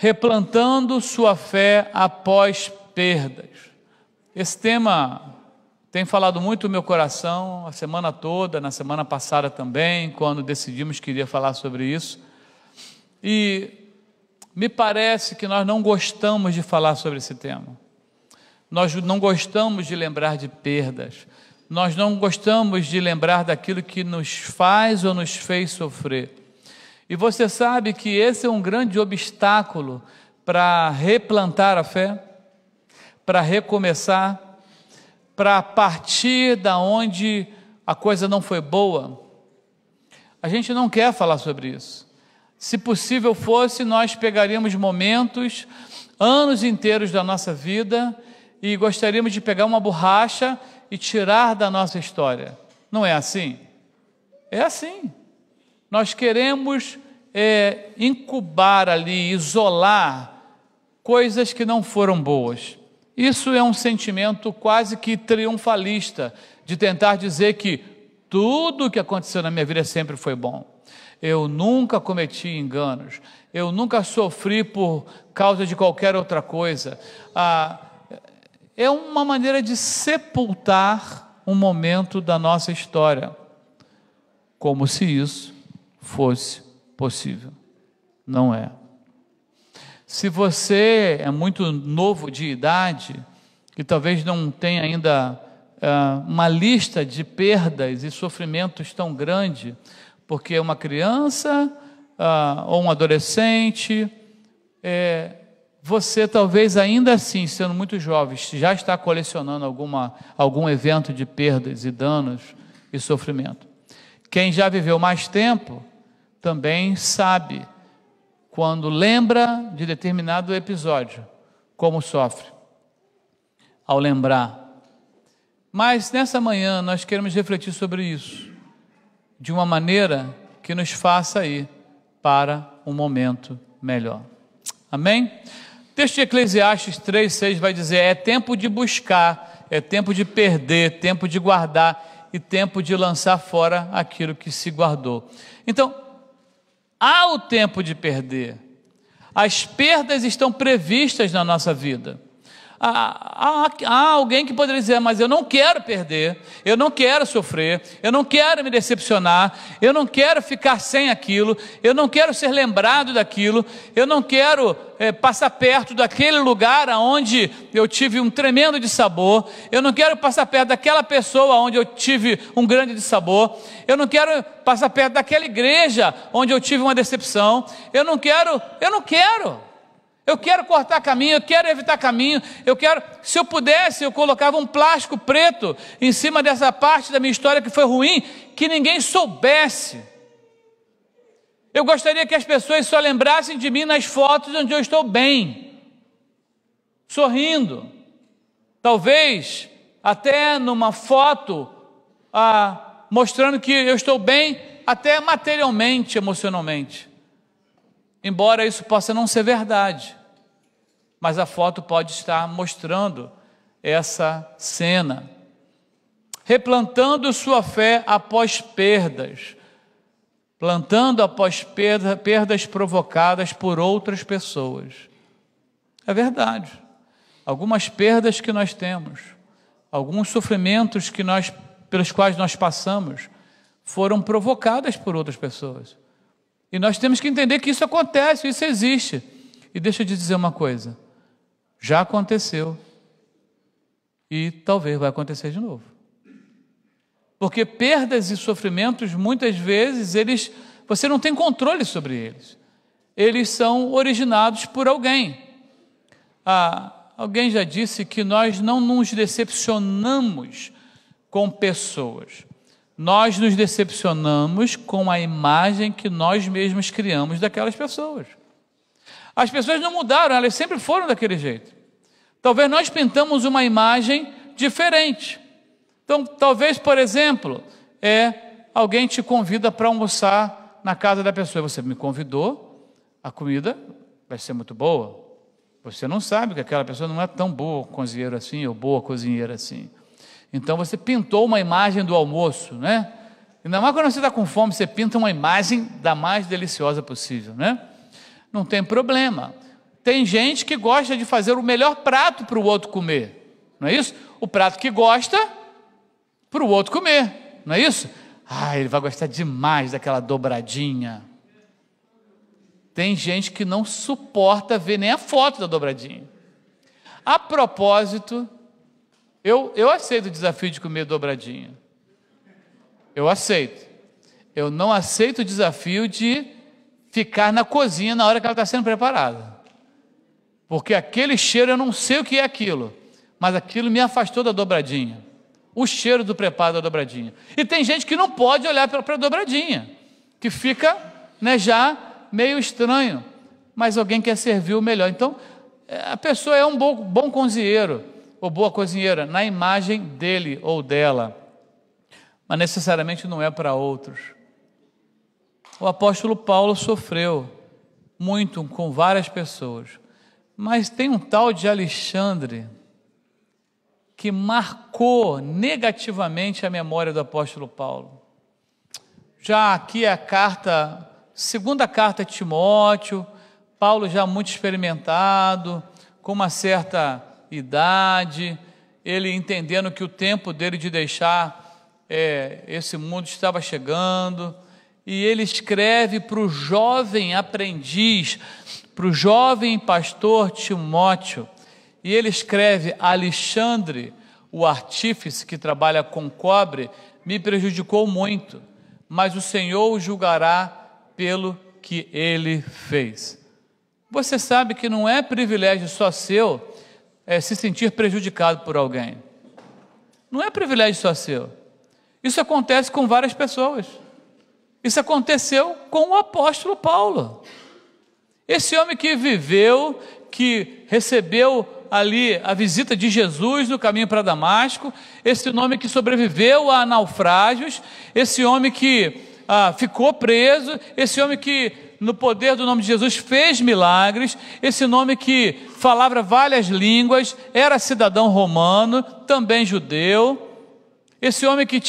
replantando sua fé após perdas. Esse tema tem falado muito no meu coração a semana toda, na semana passada também, quando decidimos que iria falar sobre isso. E me parece que nós não gostamos de falar sobre esse tema. Nós não gostamos de lembrar de perdas. Nós não gostamos de lembrar daquilo que nos faz ou nos fez sofrer. E você sabe que esse é um grande obstáculo para replantar a fé, para recomeçar, para partir da onde a coisa não foi boa. A gente não quer falar sobre isso. Se possível fosse, nós pegaríamos momentos, anos inteiros da nossa vida e gostaríamos de pegar uma borracha e tirar da nossa história. Não é assim? É assim. Nós queremos incubar ali, isolar coisas que não foram boas. Isso é um sentimento quase que triunfalista, de tentar dizer que tudo o que aconteceu na minha vida sempre foi bom. Eu nunca cometi enganos, eu nunca sofri por causa de qualquer outra coisa. É uma maneira de sepultar um momento da nossa história, como se isso fosse possível. Não é. Se você é muito novo de idade, e talvez não tenha ainda uma lista de perdas e sofrimentos tão grande, porque uma criança ou um adolescente, você talvez ainda assim, sendo muito jovem, já está colecionando algum evento de perdas e danos e sofrimento. Quem já viveu mais tempo também sabe, quando lembra de determinado episódio, como sofre ao lembrar. Mas nessa manhã nós queremos refletir sobre isso, de uma maneira que nos faça ir para um momento melhor. Amém? O texto de Eclesiastes 3:6 vai dizer: é tempo de buscar, é tempo de perder, tempo de guardar e tempo de lançar fora aquilo que se guardou. Então, há o tempo de perder. As perdas estão previstas na nossa vida. Há alguém que poderia dizer: mas eu não quero perder, eu não quero sofrer, eu não quero me decepcionar, eu não quero ficar sem aquilo, eu não quero ser lembrado daquilo, eu não quero passar perto daquele lugar onde eu tive um tremendo dissabor, eu não quero passar perto daquela pessoa onde eu tive um grande dissabor, eu não quero passar perto daquela igreja onde eu tive uma decepção, eu não quero. Eu quero cortar caminho, eu quero evitar caminho, se eu pudesse, eu colocava um plástico preto em cima dessa parte da minha história que foi ruim, que ninguém soubesse. Eu gostaria que as pessoas só lembrassem de mim nas fotos onde eu estou bem, sorrindo. Talvez até numa foto mostrando que eu estou bem, até materialmente, emocionalmente. Embora isso possa não ser verdade, mas a foto pode estar mostrando essa cena. Replantando sua fé após perdas, plantando após perdas provocadas por outras pessoas. É verdade. Algumas perdas que nós temos, alguns sofrimentos pelos quais nós passamos, foram provocadas por outras pessoas. E nós temos que entender que isso acontece, isso existe. E deixa eu te dizer uma coisa: já aconteceu e talvez vai acontecer de novo. Porque perdas e sofrimentos, muitas vezes, você não tem controle sobre eles. Eles são originados por alguém. Alguém já disse que nós não nos decepcionamos com pessoas. Nós nos decepcionamos com a imagem que nós mesmos criamos daquelas pessoas. As pessoas não mudaram, elas sempre foram daquele jeito. Talvez nós pintamos uma imagem diferente. Então, talvez, por exemplo, alguém te convida para almoçar na casa da pessoa. Você me convidou, a comida vai ser muito boa. Você não sabe que aquela pessoa não é tão boa cozinheiro assim, ou boa cozinheira assim. Então você pintou uma imagem do almoço, né? Ainda mais quando você está com fome, você pinta uma imagem da mais deliciosa possível, né? Não tem problema. Tem gente que gosta de fazer o melhor prato para o outro comer, não é isso? O prato que gosta para o outro comer, não é isso? Ele vai gostar demais daquela dobradinha. Tem gente que não suporta ver nem a foto da dobradinha. A propósito, eu aceito o desafio de comer dobradinha. Eu aceito. Eu não aceito o desafio de ficar na cozinha na hora que ela está sendo preparada. Porque aquele cheiro, eu não sei o que é aquilo, mas aquilo me afastou da dobradinha. O cheiro do preparo da dobradinha. E tem gente que não pode olhar para a dobradinha, que fica, já meio estranho, mas alguém quer servir o melhor. Então, a pessoa é um bom cozinheiro, ou boa cozinheira, na imagem dele ou dela, mas necessariamente não é para outros. O apóstolo Paulo sofreu muito com várias pessoas, mas tem um tal de Alexandre que marcou negativamente a memória do apóstolo Paulo. Já aqui é a segunda carta a Timóteo, Paulo já muito experimentado, com uma certa idade, ele entendendo que o tempo dele de deixar esse mundo estava chegando, e ele escreve para o jovem aprendiz, para o jovem pastor Timóteo, e ele escreve: Alexandre, o artífice que trabalha com cobre, me prejudicou muito, mas o Senhor o julgará pelo que ele fez. Você sabe que não é privilégio só seu se sentir prejudicado por alguém. Não é privilégio só seu. Isso acontece com várias pessoas. Isso aconteceu com o apóstolo Paulo. Esse homem que viveu, que recebeu ali a visita de Jesus no caminho para Damasco, esse homem que sobreviveu a naufrágios, esse homem que ficou preso, esse homem que no poder do nome de Jesus fez milagres, esse homem que falava várias línguas, era cidadão romano, também judeu, esse homem que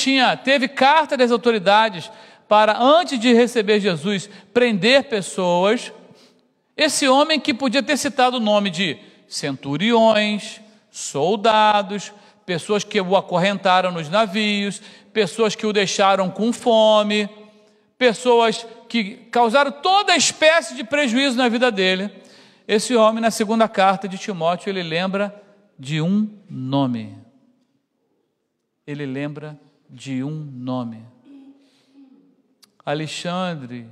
teve carta das autoridades para, antes de receber Jesus, prender pessoas, esse homem que podia ter citado o nome de centuriões, soldados, pessoas que o acorrentaram nos navios, pessoas que o deixaram com fome, pessoas que causaram toda espécie de prejuízo na vida dele. Esse homem, na segunda carta de Timóteo, ele lembra de um nome. Ele lembra de um nome. Alexandre,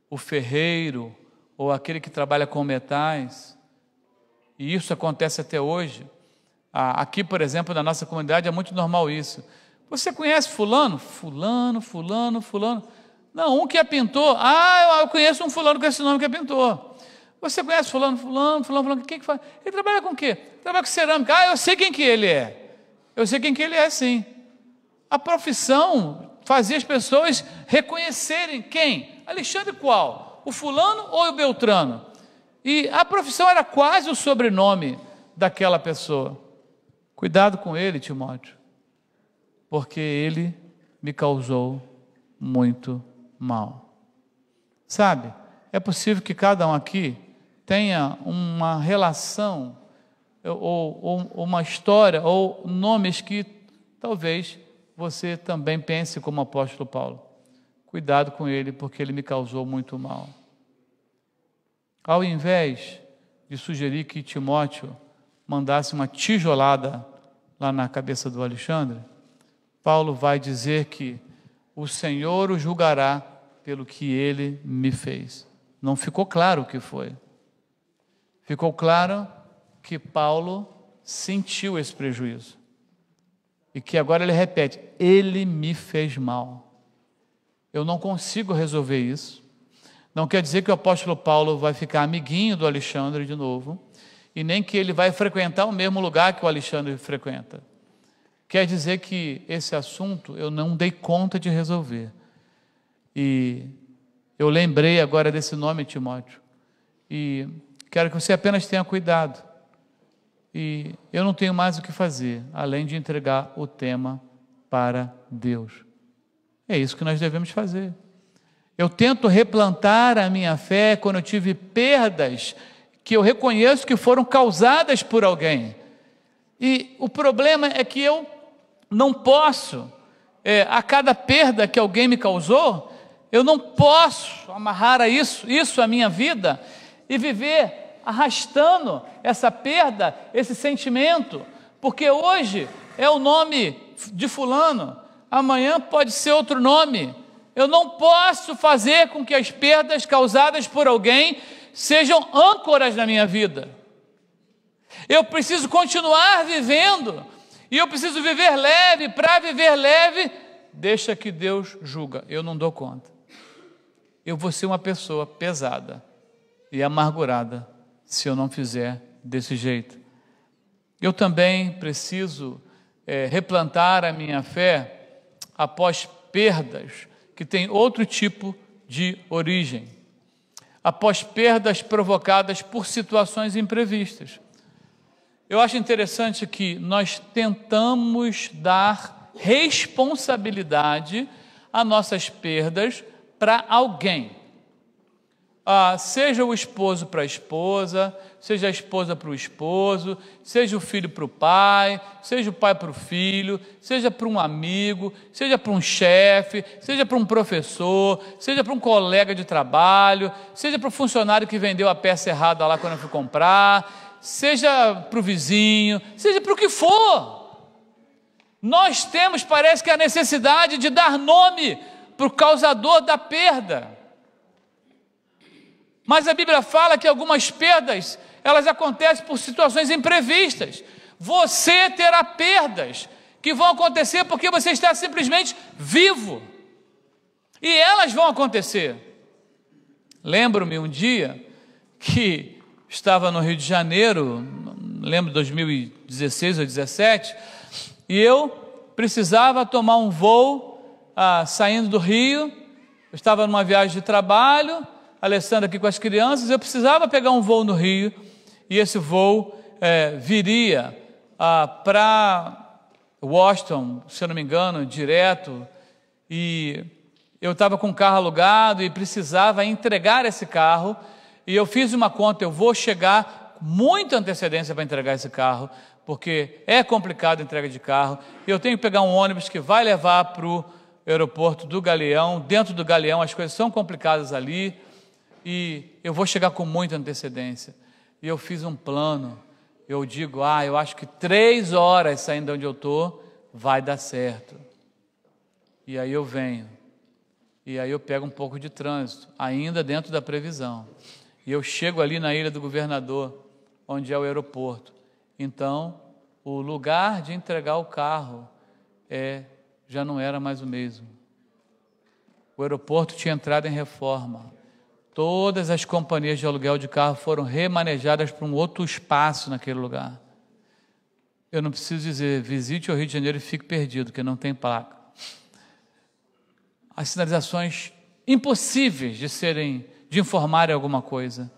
o ferreiro, ou aquele que trabalha com metais, e isso acontece até hoje. Aqui, por exemplo, na nossa comunidade é muito normal isso. Você conhece fulano? Fulano. Não, um que é pintor. Eu conheço um fulano com esse nome que é pintor. Você conhece fulano? Quem que faz? Ele trabalha com o quê? Trabalha com cerâmica. Eu sei quem que ele é. Eu sei quem que ele é, sim. A profissão fazia as pessoas reconhecerem quem? Alexandre qual? O fulano ou o Beltrano? E a profissão era quase o sobrenome daquela pessoa. Cuidado com ele, Timóteo, porque ele me causou muito mal. Sabe, é possível que cada um aqui tenha uma relação, ou uma história, ou nomes que talvez você também pense como o apóstolo Paulo. Cuidado com ele, porque ele me causou muito mal. Ao invés de sugerir que Timóteo mandasse uma tijolada lá na cabeça do Alexandre, Paulo vai dizer que o Senhor o julgará pelo que ele me fez. Não ficou claro o que foi. Ficou claro que Paulo sentiu esse prejuízo. E que agora ele repete: ele me fez mal. Eu não consigo resolver isso. Não quer dizer que o apóstolo Paulo vai ficar amiguinho do Alexandre de novo, e nem que ele vai frequentar o mesmo lugar que o Alexandre frequenta. Quer dizer que esse assunto eu não dei conta de resolver. E eu lembrei agora desse nome, Timóteo, e quero que você apenas tenha cuidado. E eu não tenho mais o que fazer, além de entregar o tema para Deus. É isso que nós devemos fazer. Eu tento replantar a minha fé quando eu tive perdas que eu reconheço que foram causadas por alguém. E o problema é que eu não posso, a cada perda que alguém me causou, eu não posso amarrar a isso à minha vida e viver arrastando essa perda, esse sentimento, porque hoje é o nome de fulano, amanhã pode ser outro nome. Eu não posso fazer com que as perdas causadas por alguém sejam âncoras na minha vida. Eu preciso continuar vivendo, e eu preciso viver leve. Para viver leve, deixa que Deus julga, eu não dou conta. Eu vou ser uma pessoa pesada e amargurada se eu não fizer desse jeito. Eu também preciso replantar a minha fé após perdas que têm outro tipo de origem, após perdas provocadas por situações imprevistas. Eu acho interessante que nós tentamos dar responsabilidade a nossas perdas para alguém. Seja o esposo para a esposa, seja a esposa para o esposo, seja o filho para o pai, seja o pai para o filho, seja para um amigo, seja para um chefe, seja para um professor, seja para um colega de trabalho, seja para o funcionário que vendeu a peça errada lá quando eu fui comprar, seja para o vizinho, seja para o que for. Nós temos, parece que, a necessidade de dar nome para o causador da perda. Mas a Bíblia fala que algumas perdas, elas acontecem por situações imprevistas. Você terá perdas que vão acontecer porque você está simplesmente vivo. E elas vão acontecer. Lembro-me um dia que estava no Rio de Janeiro, lembro de 2016 ou 2017, e eu precisava tomar um voo saindo do Rio. Eu estava numa viagem de trabalho, a Alessandra aqui com as crianças, eu precisava pegar um voo no Rio, e esse voo viria para Washington, se eu não me engano, direto, e eu estava com o carro alugado e precisava entregar esse carro, e eu fiz uma conta, eu vou chegar com muita antecedência para entregar esse carro, porque é complicado a entrega de carro, e eu tenho que pegar um ônibus que vai levar para o aeroporto do Galeão. Dentro do Galeão as coisas são complicadas ali, e eu vou chegar com muita antecedência. E eu fiz um plano, eu digo, eu acho que 3 horas saindo de onde eu estou, vai dar certo. E aí eu venho, e aí eu pego um pouco de trânsito, ainda dentro da previsão, e eu chego ali na Ilha do Governador, onde é o aeroporto. Então, o lugar de entregar o carro já não era mais o mesmo. O aeroporto tinha entrado em reforma. Todas as companhias de aluguel de carro foram remanejadas para um outro espaço naquele lugar. Eu não preciso dizer, visite o Rio de Janeiro e fique perdido, porque não tem placa. As sinalizações impossíveis de informarem alguma coisa.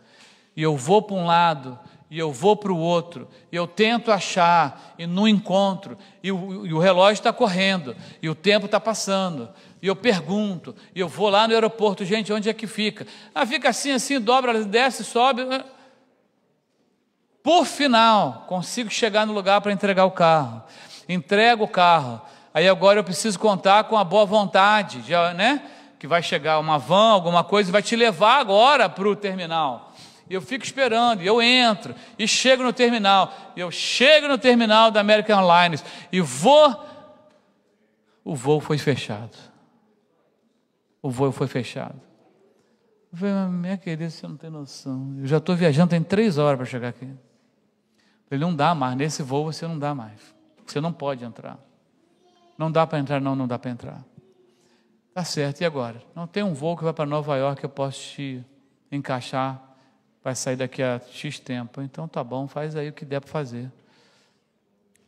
E eu vou para um lado, e eu vou para o outro, e eu tento achar, e não encontro, e o relógio está correndo, e o tempo está passando, e eu pergunto, e eu vou lá no aeroporto, gente, onde é que fica? Fica assim, dobra, desce, sobe. Por final, consigo chegar no lugar para entregar o carro. Entrego o carro. Aí agora eu preciso contar com a boa vontade, que vai chegar uma van, alguma coisa, e vai te levar agora para o terminal. E eu fico esperando, e eu entro, e chego no terminal. E eu chego no terminal da American Airlines, e o voo foi fechado. O voo foi fechado. Eu falei, minha querida, você não tem noção. Eu já estou viajando, tem 3 horas para chegar aqui. Eu falei, não dá mais, nesse voo você não dá mais. Você não pode entrar. Não dá para entrar, não dá para entrar. Tá certo, e agora? Não tem um voo que vai para Nova York que eu posso te encaixar, vai sair daqui a X tempo. Então tá bom, faz aí o que der para fazer.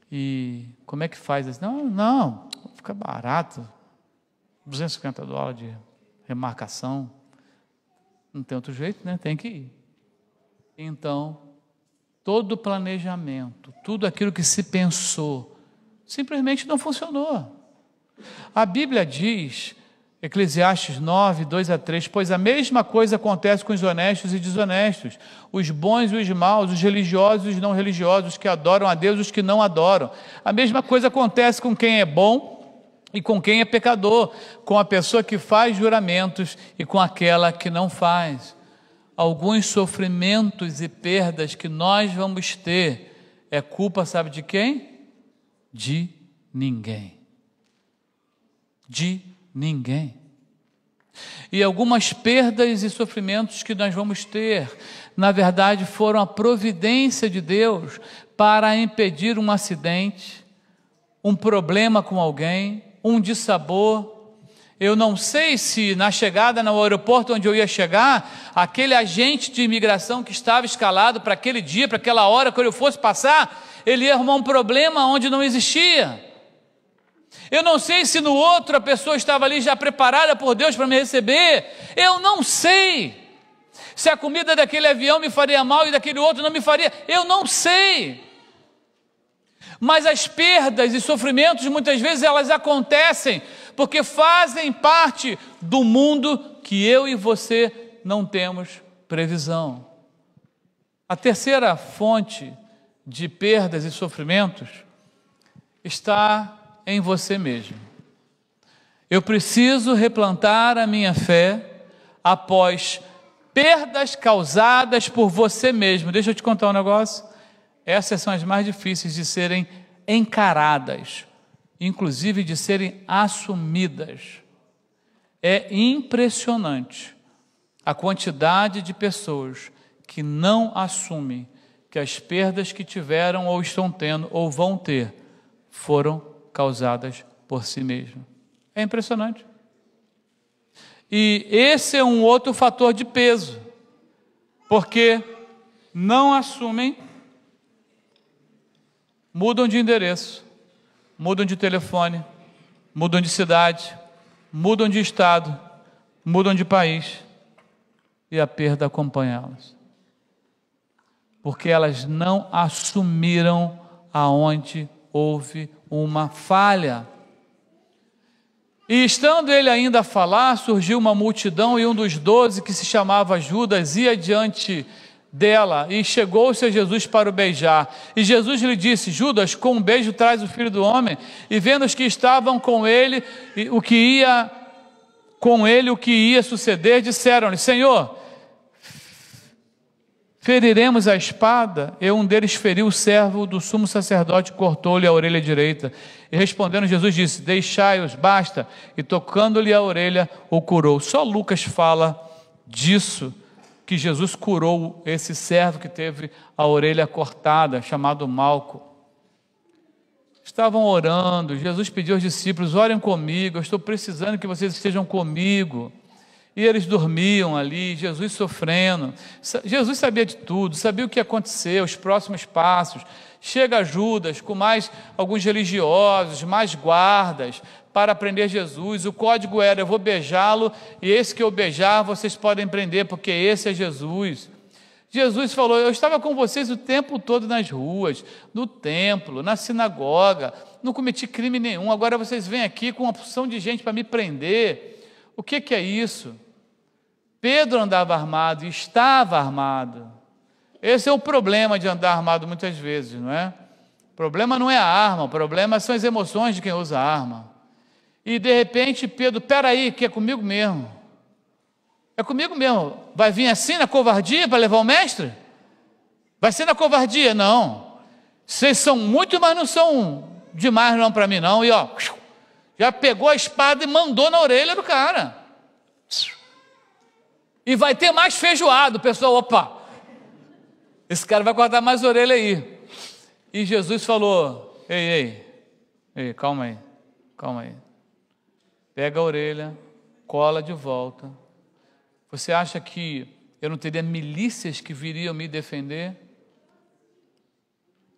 E como é que faz? Não, fica barato. $250 de remarcação. Não tem outro jeito, né? Tem que ir. Então, todo o planejamento, tudo aquilo que se pensou, simplesmente não funcionou. A Bíblia diz Eclesiastes 9, 2-3, pois a mesma coisa acontece com os honestos e desonestos, os bons e os maus, os religiosos e os não religiosos, os que adoram a Deus e os que não adoram. A mesma coisa acontece com quem é bom e com quem é pecador, com a pessoa que faz juramentos e com aquela que não faz. Alguns sofrimentos e perdas que nós vamos ter é culpa, sabe de quem? De ninguém. De ninguém. E algumas perdas e sofrimentos que nós vamos ter, na verdade, foram a providência de Deus para impedir um acidente, um problema com alguém, um dissabor. Eu não sei se na chegada no aeroporto onde eu ia chegar, aquele agente de imigração que estava escalado para aquele dia, para aquela hora, quando eu fosse passar, ele ia arrumar um problema onde não existia. Eu não sei se no outro a pessoa estava ali já preparada por Deus para me receber. Eu não sei se a comida daquele avião me faria mal e daquele outro não me faria. Eu não sei. Mas as perdas e sofrimentos, muitas vezes, elas acontecem porque fazem parte do mundo que eu e você não temos previsão. A terceira fonte de perdas e sofrimentos está em você mesmo. Eu preciso replantar a minha fé após perdas causadas por você mesmo. Deixa eu te contar um negócio. Essas são as mais difíceis de serem encaradas, inclusive de serem assumidas. É impressionante a quantidade de pessoas que não assumem que as perdas que tiveram ou estão tendo ou vão ter foram causadas por si mesmo. É impressionante. E esse é um outro fator de peso, porque não assumem, mudam de endereço, mudam de telefone, mudam de cidade, mudam de estado, mudam de país, e a perda acompanha elas. Porque elas não assumiram aonde houve uma falha. E estando ele ainda a falar, surgiu uma multidão, e um dos 12, que se chamava Judas, ia diante dela, e chegou-se a Jesus para o beijar. E Jesus lhe disse: Judas, com um beijo traz o Filho do Homem? E vendo os que estavam com ele, o que ia suceder, disseram-lhe: Senhor, feriremos a espada? E um deles feriu o servo do sumo sacerdote, cortou-lhe a orelha direita. E respondendo, Jesus disse: Deixai-os, basta. E tocando-lhe a orelha, o curou. Só Lucas fala disso, que Jesus curou esse servo que teve a orelha cortada, chamado Malco. Estavam orando, Jesus pediu aos discípulos: orem comigo, eu estou precisando que vocês estejam comigo. E eles dormiam ali, Jesus sofrendo. Jesus sabia de tudo, sabia o que ia acontecer, os próximos passos. Chega Judas com mais alguns religiosos, mais guardas, para prender Jesus. O código era: eu vou beijá-lo, e esse que eu beijar vocês podem prender, porque esse é Jesus. Jesus falou: eu estava com vocês o tempo todo nas ruas, no templo, na sinagoga, não cometi crime nenhum, agora vocês vêm aqui com uma porção de gente para me prender. O que é isso? Pedro andava armado, e estava armado. Esse é o problema de andar armado muitas vezes, não é? O problema não é a arma, o problema são as emoções de quem usa a arma. E de repente Pedro: peraí, que é comigo mesmo. É comigo mesmo. Vai vir assim na covardia para levar o mestre? Vai ser na covardia? Não. Vocês são muito, mas não são demais não para mim não. E ó, já pegou a espada e mandou na orelha do cara. E vai ter mais feijoado. O pessoal: opa, esse cara vai cortar mais orelha aí. E Jesus falou: ei, calma aí. Pega a orelha, cola de volta. Você acha que eu não teria milícias que viriam me defender?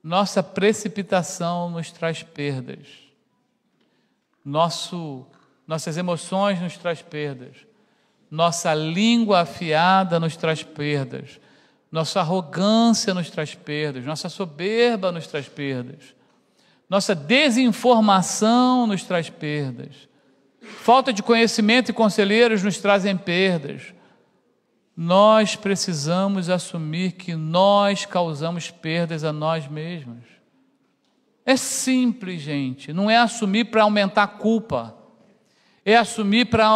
Nossa precipitação nos traz perdas. Nossas emoções nos traz perdas. Nossa língua afiada nos traz perdas. Nossa arrogância nos traz perdas. Nossa soberba nos traz perdas. Nossa desinformação nos traz perdas. Falta de conhecimento e conselheiros nos trazem perdas. Nós precisamos assumir que nós causamos perdas a nós mesmos. É simples, gente. Não é assumir para aumentar a culpa. É assumir para,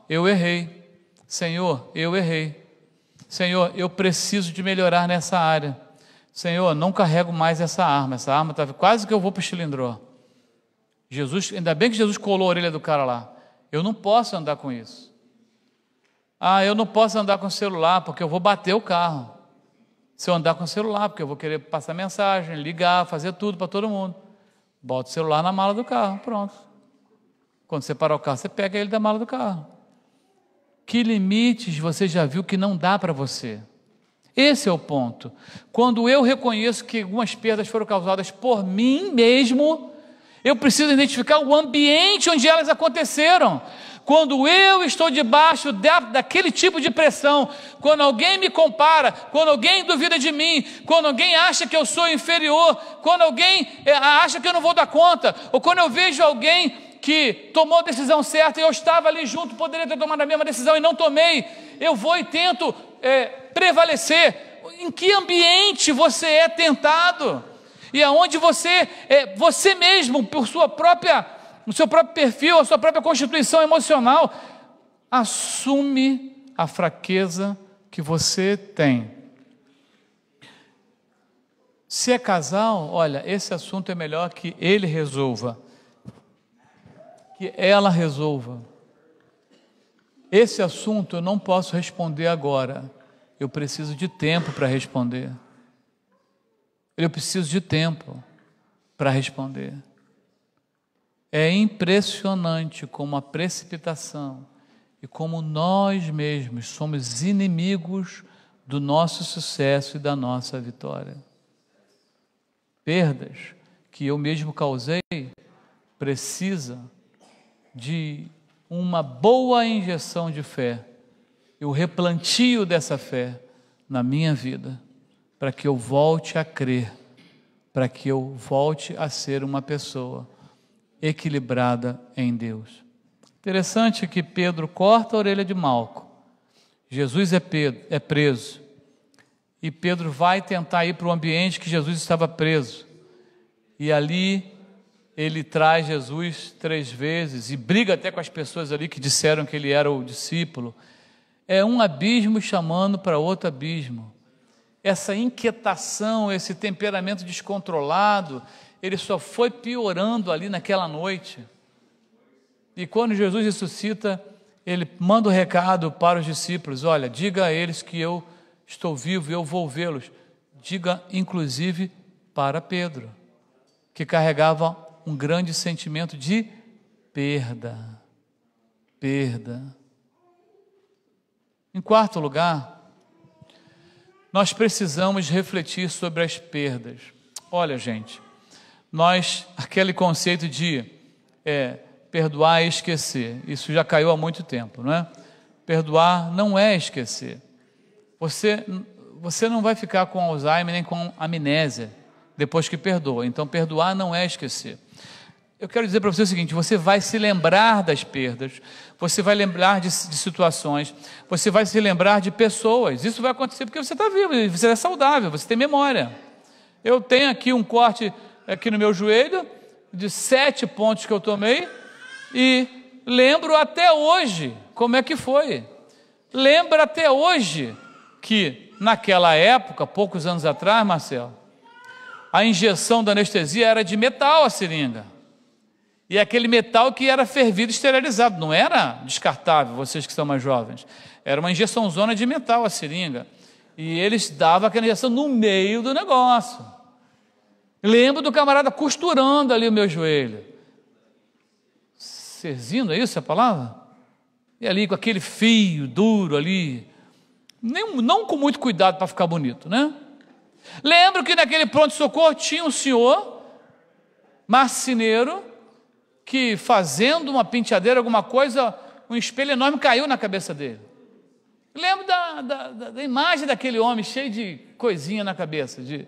eu errei. Senhor, eu errei. Senhor, eu preciso de melhorar nessa área. Senhor, não carrego mais essa arma está quase que eu vou para o cilindró. Jesus, ainda bem que Jesus colou a orelha do cara lá. Eu não posso andar com isso. Eu não posso andar com o celular porque eu vou bater o carro. Se eu andar com o celular, porque eu vou querer passar mensagem, ligar, fazer tudo para todo mundo. Bota o celular na mala do carro, pronto. Quando você parar o carro, você pega ele da mala do carro. Que limites você já viu que não dá para você? Esse é o ponto. Quando eu reconheço que algumas perdas foram causadas por mim mesmo, eu preciso identificar o ambiente onde elas aconteceram. Quando eu estou debaixo daquele tipo de pressão, quando alguém me compara, quando alguém duvida de mim, quando alguém acha que eu sou inferior, quando alguém acha que eu não vou dar conta, ou quando eu vejo alguém que tomou a decisão certa e eu estava ali junto, poderia ter tomado a mesma decisão e não tomei, eu vou e tento prevalecer. Em que ambiente você é tentado? E aonde você mesmo, por seu próprio perfil, a sua própria constituição emocional, assume a fraqueza que você tem. Se é casal, olha, esse assunto é melhor que ele resolva, que ela resolva. Esse assunto eu não posso responder agora, eu preciso de tempo para responder. Eu preciso de tempo para responder. É impressionante como a precipitação e como nós mesmos somos inimigos do nosso sucesso e da nossa vitória. Perdas que eu mesmo causei precisa de uma boa injeção de fé e o replantio dessa fé na minha vida, para que eu volte a crer, para que eu volte a ser uma pessoa equilibrada em Deus. Interessante que Pedro corta a orelha de Malco. Jesus é preso. E Pedro vai tentar ir para o ambiente que Jesus estava preso. E ali ele traz Jesus 3 vezes e briga até com as pessoas ali que disseram que ele era o discípulo. É um abismo chamando para outro abismo. Essa inquietação, esse temperamento descontrolado, ele só foi piorando ali naquela noite. E quando Jesus ressuscita, ele manda o recado para os discípulos: olha, diga a eles que eu estou vivo e eu vou vê-los. Diga inclusive para Pedro, que carregava um grande sentimento de perda. Em quarto lugar, nós precisamos refletir sobre as perdas. Olha, gente, aquele conceito de perdoar e esquecer, isso já caiu há muito tempo, não é? Perdoar não é esquecer. Você não vai ficar com Alzheimer nem com amnésia depois que perdoa. Então, perdoar não é esquecer. Eu quero dizer para você o seguinte: você vai se lembrar das perdas, você vai lembrar de situações, você vai se lembrar de pessoas. Isso vai acontecer porque você está vivo, você é saudável, você tem memória. Eu tenho aqui um corte aqui no meu joelho de 7 pontos que eu tomei e lembro até hoje como é que foi. Lembro até hoje que naquela época, poucos anos atrás, Marcelo, a injeção da anestesia era de metal, a seringa. E aquele metal que era fervido e esterilizado, não era descartável, vocês que são mais jovens. Era uma injeçãozona de metal, a seringa. E eles davam aquela injeção no meio do negócio. Lembro do camarada costurando ali o meu joelho. Cerzindo, é isso a palavra? E ali com aquele fio duro ali. Não com muito cuidado para ficar bonito, né? Lembro que naquele pronto-socorro tinha um senhor marceneiro que, fazendo uma penteadeira, alguma coisa, um espelho enorme caiu na cabeça dele. Lembro da imagem daquele homem cheio de coisinha na cabeça, de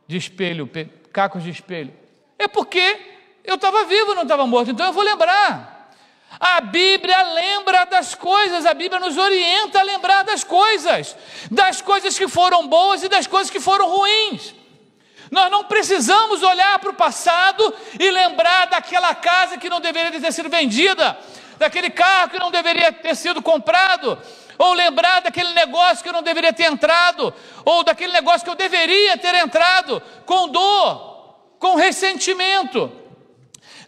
espelho, cacos de espelho. É porque eu estava vivo, não estava morto, então eu vou lembrar. A Bíblia lembra das coisas, a Bíblia nos orienta a lembrar das coisas que foram boas e das coisas que foram ruins. Nós não precisamos olhar para o passado e lembrar daquela casa que não deveria ter sido vendida, daquele carro que não deveria ter sido comprado, ou lembrar daquele negócio que eu não deveria ter entrado, ou daquele negócio que eu deveria ter entrado, com dor, com ressentimento.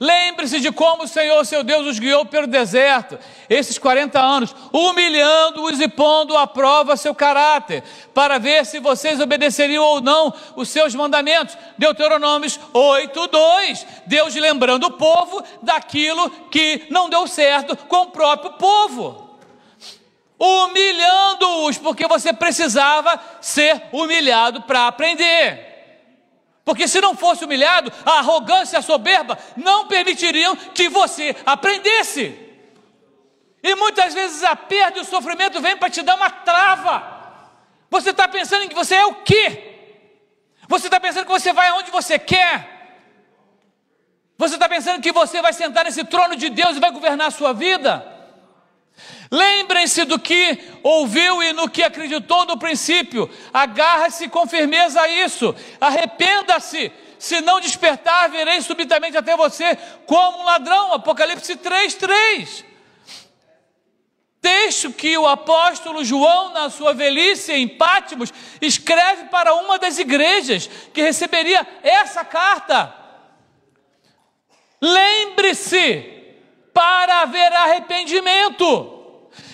Lembre-se de como o Senhor, seu Deus, os guiou pelo deserto, esses 40 anos, humilhando-os e pondo à prova seu caráter, para ver se vocês obedeceriam ou não os seus mandamentos. Deuteronômios 8:2, Deus lembrando o povo daquilo que não deu certo com o próprio povo, humilhando-os, porque você precisava ser humilhado para aprender. Porque se não fosse humilhado, a arrogância e a soberba não permitiriam que você aprendesse. E muitas vezes a perda e o sofrimento vem para te dar uma trava. Você está pensando em que você é o quê? Você está pensando que você vai aonde você quer? Você está pensando que você vai sentar nesse trono de Deus e vai governar a sua vida? Lembrem-se do que ouviu e no que acreditou no princípio. Agarra-se com firmeza a isso. Arrependa-se. Se não despertar, virei subitamente até você como um ladrão. Apocalipse 3:3. Texto que o apóstolo João, na sua velhice em Pátimos, escreve para uma das igrejas que receberia essa carta. Lembre-se para haver arrependimento.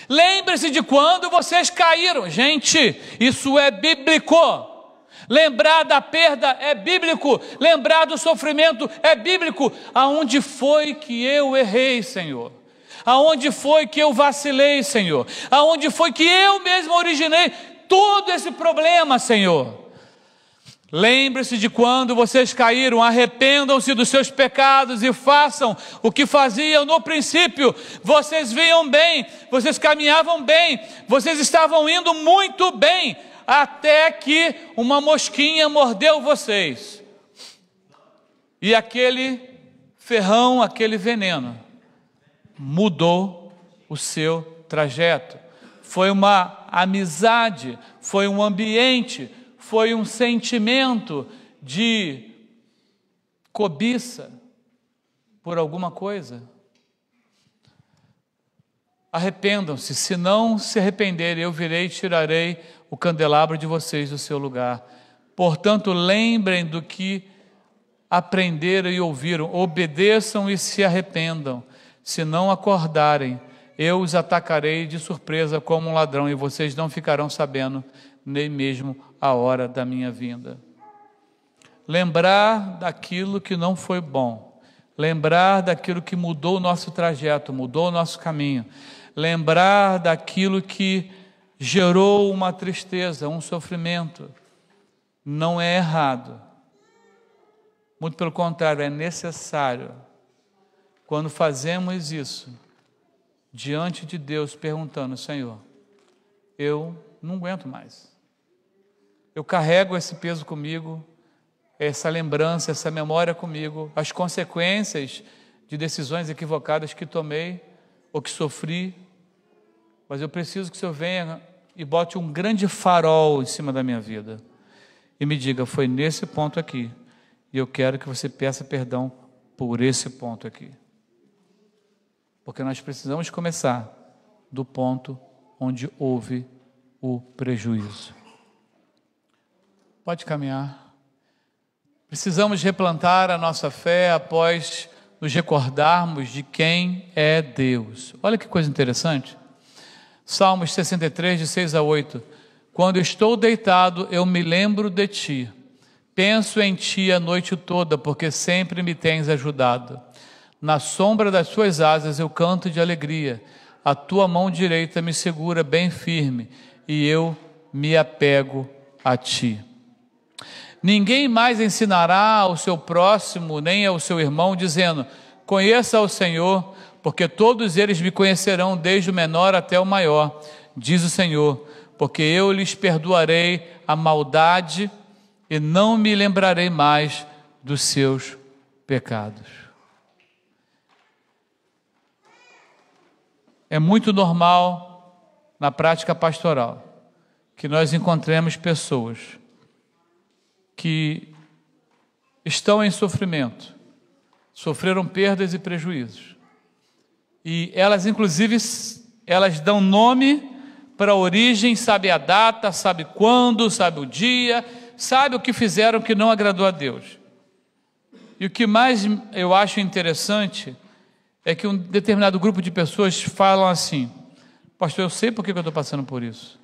Lembre-se de quando vocês caíram. Gente, isso é bíblico. Lembrar da perda é bíblico. Lembrar do sofrimento é bíblico. Aonde foi que eu errei, Senhor? Aonde foi que eu vacilei, Senhor? Aonde foi que eu mesmo originei todo esse problema, Senhor? Lembre-se de quando vocês caíram, arrependam-se dos seus pecados e façam o que faziam no princípio. Vocês vinham bem, vocês caminhavam bem, vocês estavam indo muito bem, até que uma mosquinha mordeu vocês. E aquele ferrão, aquele veneno, mudou o seu trajeto. Foi uma amizade, foi um ambiente, foi um sentimento de cobiça por alguma coisa. Arrependam-se, se não se arrependerem, eu virei e tirarei o candelabro de vocês do seu lugar. Portanto, lembrem do que aprenderam e ouviram, obedeçam e se arrependam. Se não acordarem, eu os atacarei de surpresa como um ladrão, e vocês não ficarão sabendo nem mesmo a hora da minha vinda. Lembrar daquilo que não foi bom, lembrar daquilo que mudou o nosso trajeto, mudou o nosso caminho, lembrar daquilo que gerou uma tristeza, um sofrimento, não é errado. Muito pelo contrário, é necessário. Quando fazemos isso, diante de Deus, perguntando: Senhor, eu não aguento mais. Eu carrego esse peso comigo, essa lembrança, essa memória comigo, as consequências de decisões equivocadas que tomei ou que sofri, mas eu preciso que o Senhor venha e bote um grande farol em cima da minha vida e me diga: foi nesse ponto aqui, e eu quero que você peça perdão por esse ponto aqui. Porque nós precisamos começar do ponto onde houve o prejuízo. Pode caminhar. Precisamos replantar a nossa fé após nos recordarmos de quem é Deus. Olha que coisa interessante. Salmos 63, de 6-8. Quando estou deitado, eu me lembro de ti. Penso em ti a noite toda, porque sempre me tens ajudado. Na sombra das suas asas eu canto de alegria. A tua mão direita me segura bem firme, e eu me apego a ti. Ninguém mais ensinará ao seu próximo, nem ao seu irmão, dizendo: conheça o Senhor, porque todos eles me conhecerão, desde o menor até o maior, diz o Senhor, porque eu lhes perdoarei a maldade e não me lembrarei mais dos seus pecados. É muito normal na prática pastoral que nós encontremos pessoas que estão em sofrimento, sofreram perdas e prejuízos. E elas, inclusive, elas dão nome para a origem, sabe a data, sabe quando, sabe o dia, sabe o que fizeram que não agradou a Deus. E o que mais eu acho interessante é que um determinado grupo de pessoas falam assim: pastor, eu sei por que eu estou passando por isso.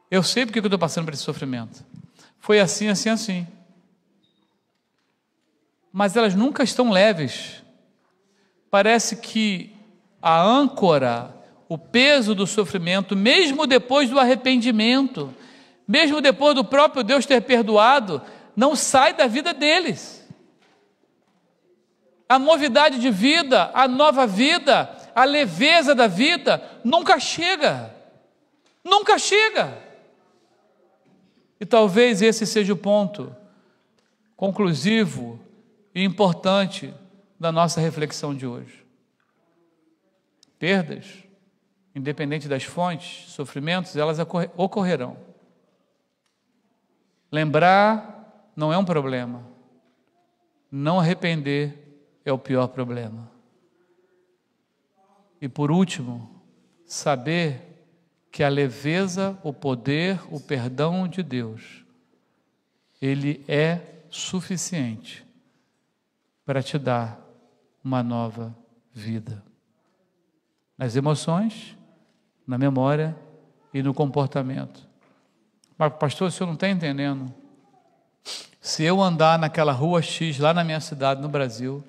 Eu sei por que eu estou passando por esse sofrimento. Foi assim, assim, assim. Mas elas nunca estão leves. Parece que a âncora, o peso do sofrimento, mesmo depois do arrependimento, mesmo depois do próprio Deus ter perdoado, não sai da vida deles. A novidade de vida, a nova vida, a leveza da vida nunca chega. Nunca chega. E talvez esse seja o ponto conclusivo e importante da nossa reflexão de hoje. Perdas, independente das fontes, sofrimentos, elas ocorrerão. Lembrar não é um problema. Não arrepender é o pior problema. E por último, saber que a leveza, o poder, o perdão de Deus, ele é suficiente para te dar uma nova vida. Nas emoções, na memória e no comportamento. Mas, pastor, o senhor não está entendendo. Se eu andar naquela rua X, lá na minha cidade, no Brasil,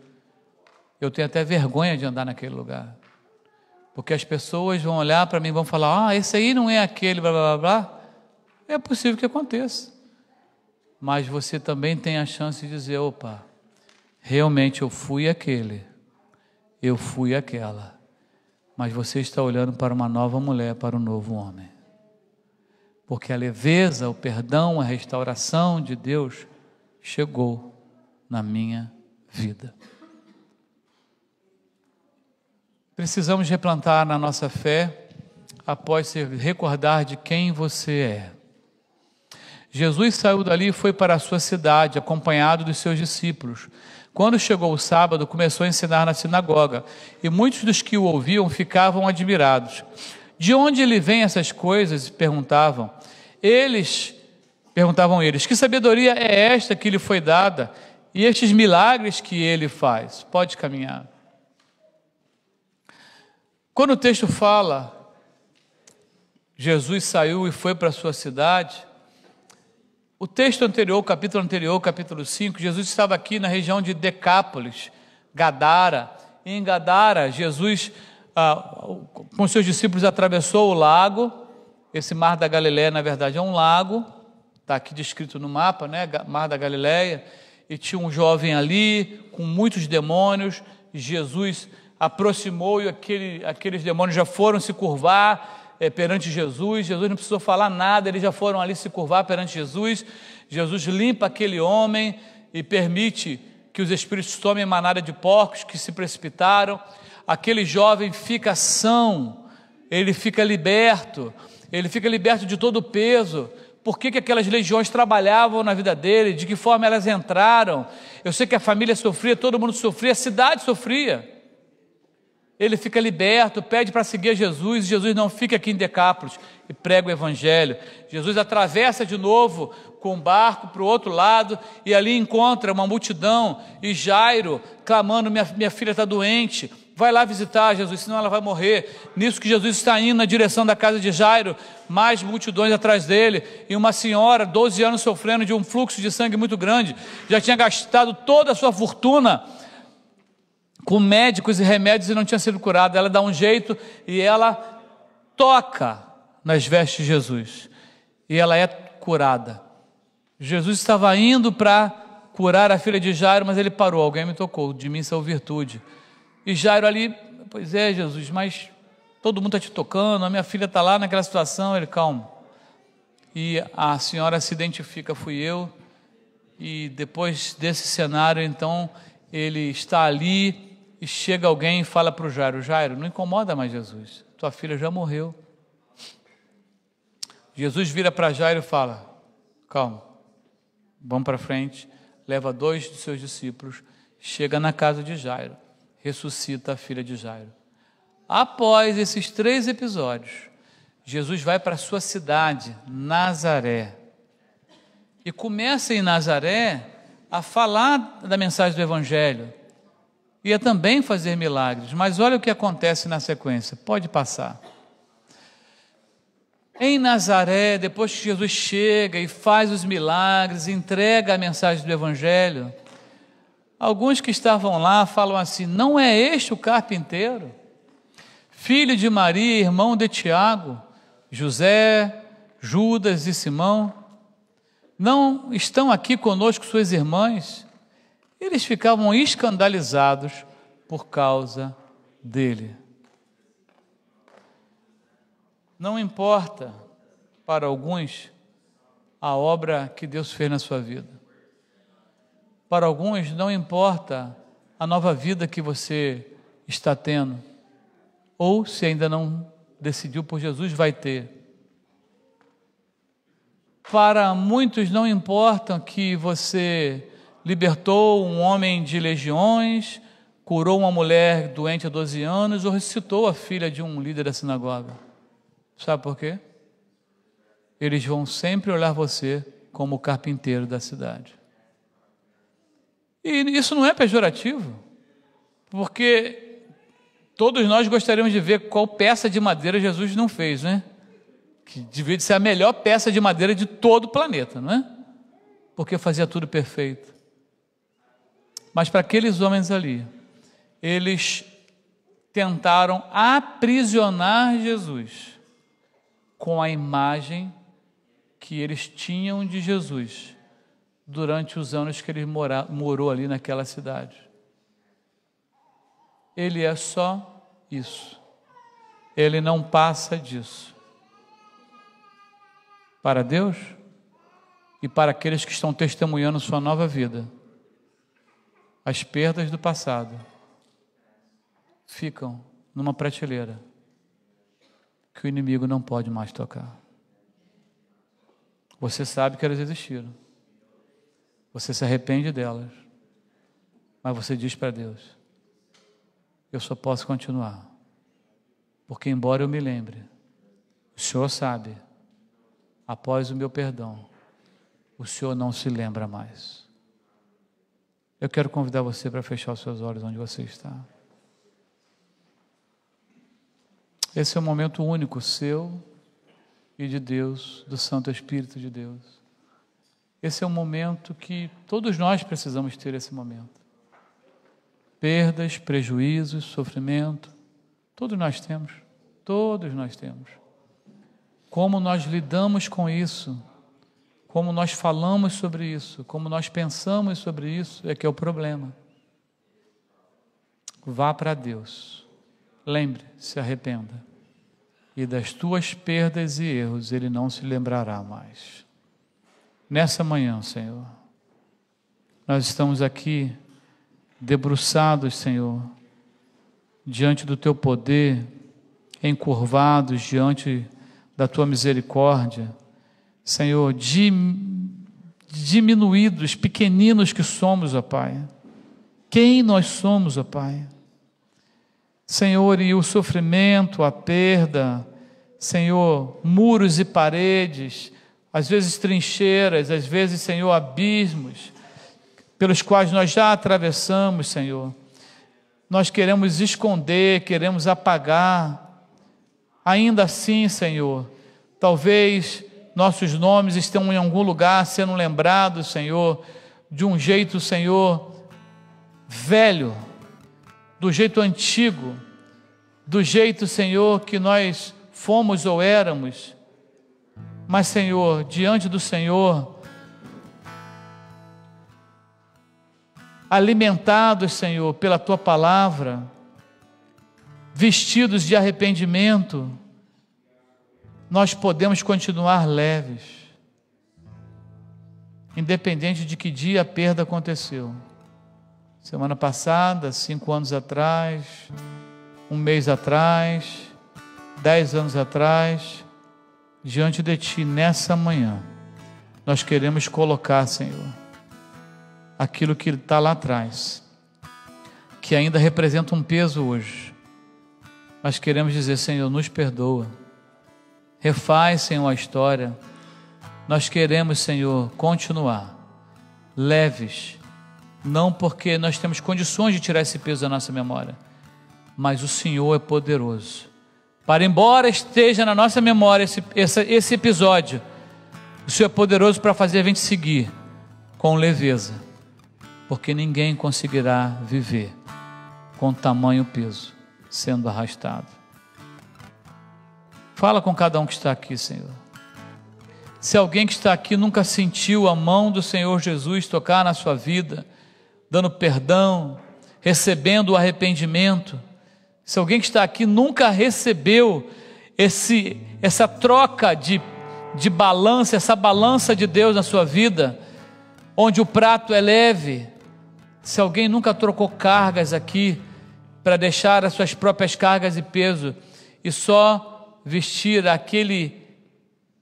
eu tenho até vergonha de andar naquele lugar. Porque as pessoas vão olhar para mim e vão falar: esse aí não é aquele, blá, blá, blá, blá. É possível que aconteça. Mas você também tem a chance de dizer: opa, realmente eu fui aquele, eu fui aquela. Mas você está olhando para uma nova mulher, para um novo homem. Porque a leveza, o perdão, a restauração de Deus chegou na minha vida. Precisamos replantar na nossa fé após se recordar de quem você é. Jesus saiu dali e foi para a sua cidade, acompanhado dos seus discípulos. Quando chegou o sábado, começou a ensinar na sinagoga, e muitos dos que o ouviam ficavam admirados. De onde ele vem essas coisas? Perguntavam eles, que sabedoria é esta que lhe foi dada, e estes milagres que ele faz? Pode caminhar. Quando o texto fala, Jesus saiu e foi para a sua cidade, o texto anterior, o capítulo 5, Jesus estava aqui na região de Decápolis, Gadara. Em Gadara, Jesus, com seus discípulos, atravessou o lago. Esse Mar da Galileia, na verdade, é um lago, está aqui descrito no mapa, né? Mar da Galileia, e tinha um jovem ali, com muitos demônios. Jesus aproximou e aqueles demônios já foram se curvar perante Jesus. Jesus não precisou falar nada, eles já foram ali se curvar perante Jesus. Jesus limpa aquele homem e permite que os espíritos tomem manada de porcos que se precipitaram. Aquele jovem fica são, ele fica liberto de todo o peso. Por que aquelas legiões trabalhavam na vida dele, de que forma elas entraram. Eu sei que a família sofria, todo mundo sofria, a cidade sofria. Ele fica liberto, pede para seguir a Jesus, e Jesus não fica aqui em Decápolis e prega o evangelho. Jesus atravessa de novo com o barco para o outro lado, e ali encontra uma multidão, e Jairo clamando: minha filha está doente, vai lá visitar Jesus, senão ela vai morrer. Nisso que Jesus está indo na direção da casa de Jairo, mais multidões atrás dele, e uma senhora, 12 anos, sofrendo de um fluxo de sangue muito grande, já tinha gastado toda a sua fortuna com médicos e remédios e não tinha sido curada. Ela dá um jeito e ela toca nas vestes de Jesus, e ela é curada. Jesus estava indo para curar a filha de Jairo, mas ele parou: alguém me tocou, de mim saiu virtude. E Jairo ali: pois é, Jesus, mas todo mundo está te tocando, a minha filha está lá naquela situação. Ele: calma. E a senhora se identifica: fui eu. E depois desse cenário, então, ele está ali, e chega alguém e fala para o Jairo: Jairo, não incomoda mais Jesus. tua filha já morreu. Jesus vira para Jairo e fala: calma, vamos para frente, leva 2 dos seus discípulos, chega na casa de Jairo, ressuscita a filha de Jairo. Após esses 3 episódios, Jesus vai para a sua cidade, Nazaré, e começa em Nazaré a falar da mensagem do Evangelho, e a também fazer milagres. Mas olha o que acontece na sequência, pode passar. Em Nazaré, depois que Jesus chega e faz os milagres, entrega a mensagem do Evangelho, alguns que estavam lá falam assim: não é este o carpinteiro, filho de Maria, irmão de Tiago, José, Judas e Simão? Não estão aqui conosco suas irmãs? Eles ficavam escandalizados por causa dele. Não importa para alguns a obra que Deus fez na sua vida. Para alguns não importa a nova vida que você está tendo, ou se ainda não decidiu por Jesus, vai ter. Para muitos não importa que você libertou um homem de legiões, curou uma mulher doente há 12 anos ou ressuscitou a filha de um líder da sinagoga. Sabe por quê? Eles vão sempre olhar você como o carpinteiro da cidade. E isso não é pejorativo, porque todos nós gostaríamos de ver qual peça de madeira Jesus não fez, né? Que devia ser a melhor peça de madeira de todo o planeta, não é? Porque fazia tudo perfeito. Mas para aqueles homens ali, eles tentaram aprisionar Jesus com a imagem que eles tinham de Jesus durante os anos que ele morou ali naquela cidade. Ele é só isso. Ele não passa disso. Para Deus e para aqueles que estão testemunhando sua nova vida, as perdas do passado ficam numa prateleira que o inimigo não pode mais tocar. Você sabe que elas existiram, você se arrepende delas, mas você diz para Deus: eu só posso continuar, porque embora eu me lembre, o Senhor sabe, após o meu perdão, o Senhor não se lembra mais. Eu quero convidar você para fechar os seus olhos onde você está. Esse é um momento único seu e de Deus, do Santo Espírito de Deus. Esse é um momento que todos nós precisamos ter esse momento. Perdas, prejuízos, sofrimento, todos nós temos. Todos nós temos. Como nós lidamos com isso, como nós falamos sobre isso, como nós pensamos sobre isso, é que é o problema. Vá para Deus, lembre, se arrependa, e das tuas perdas e erros Ele não se lembrará mais. Nessa manhã, Senhor, nós estamos aqui debruçados, Senhor, diante do Teu poder, encurvados diante da Tua misericórdia, Senhor, diminuídos, pequeninos que somos, ó Pai. Quem nós somos, ó Pai? Senhor, e o sofrimento, a perda, Senhor, muros e paredes, às vezes trincheiras, às vezes, Senhor, abismos, pelos quais nós já atravessamos, Senhor. Nós queremos esconder, queremos apagar. Ainda assim, Senhor, talvez nossos nomes estão em algum lugar sendo lembrados, Senhor, de um jeito, Senhor, velho, do jeito antigo, do jeito, Senhor, que nós fomos ou éramos. Mas, Senhor, diante do Senhor, alimentados, Senhor, pela Tua palavra, vestidos de arrependimento, nós podemos continuar leves, independente de que dia a perda aconteceu. Semana passada, 5 anos atrás, 1 mês atrás, 10 anos atrás, diante de Ti, nessa manhã, nós queremos colocar, Senhor, aquilo que está lá atrás, que ainda representa um peso hoje, mas queremos dizer, Senhor, nos perdoa, refaz, Senhor, a história. Nós queremos, Senhor, continuar leves, não porque nós temos condições de tirar esse peso da nossa memória, mas o Senhor é poderoso, para embora esteja na nossa memória esse episódio, o Senhor é poderoso para fazer a gente seguir com leveza, porque ninguém conseguirá viver com tamanho peso sendo arrastado. Fala com cada um que está aqui, Senhor. Se alguém que está aqui nunca sentiu a mão do Senhor Jesus tocar na sua vida, dando perdão, recebendo o arrependimento, se alguém que está aqui nunca recebeu essa troca de balança, essa balança de Deus na sua vida, onde o prato é leve, se alguém nunca trocou cargas aqui, para deixar as suas próprias cargas e peso, e só vestir aquele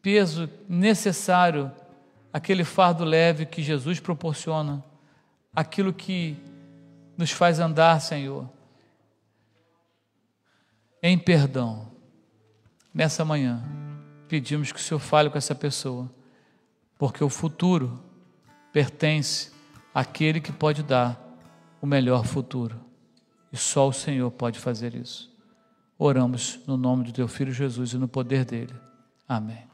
peso necessário, aquele fardo leve que Jesus proporciona, aquilo que nos faz andar, Senhor, em perdão. Nessa manhã, pedimos que o Senhor fale com essa pessoa, porque o futuro pertence àquele que pode dar o melhor futuro, e só o Senhor pode fazer isso. Oramos no nome do Teu Filho Jesus e no poder dEle. Amém.